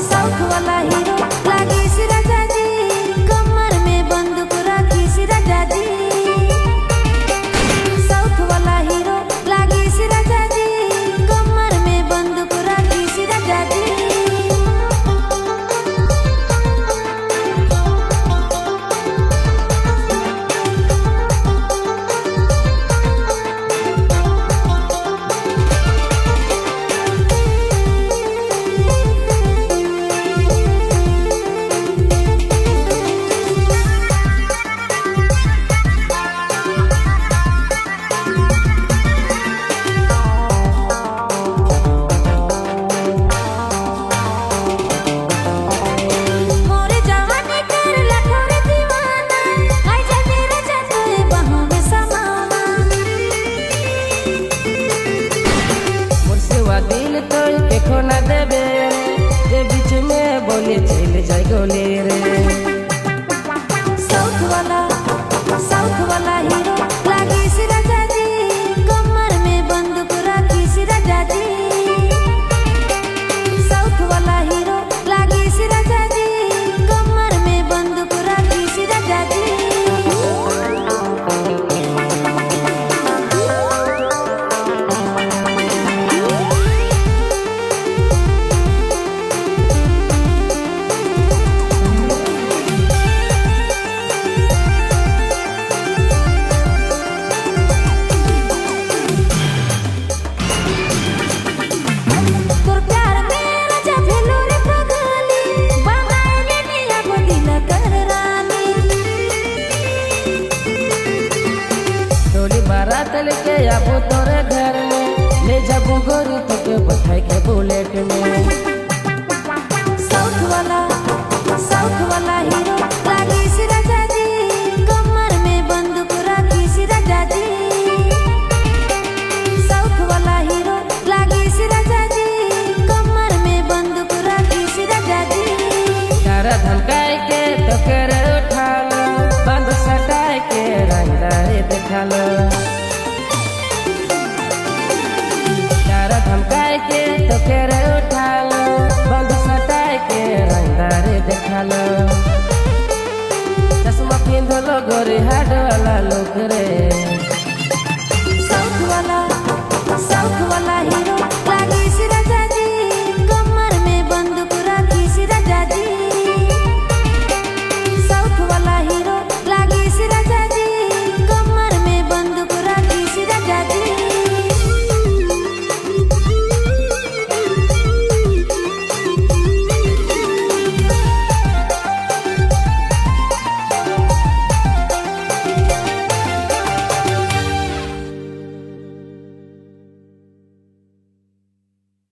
South वाला hero लागी सी राजा जी, कमर में बंदूक राखी सी राजा जी। साउथ वाला हीरो लागी सी राजा जी, कमर में बंदूक राखी सी राजा जी। दिल तो देखो ना देवे जे बीच में बोले चल जाए गोले रे। साउथ वाला हीरो लागी सी राजा जी, कमर में बंदूक राखी सी राजा जी। साउथ वाला हीरो लागी सी राजा जी, कमर में बंदूक राखी सी राजा जी। बारात लेके आबो तोरे घर में, ले जाबो गोरी तोके बैठाई के बुलेट में। साउथ वाला हीरो लागी सी राजा जी, कमर में बंदूक राखी सी राजा जी। साउथ वाला हीरो लागी सी राजा जी, कमर में बंदूक राखी सी राजा जी। तारा धमकाए के तोके रे उठा लो, बंद सटाए के रंगदारी दिखा लो। धमकाए के तो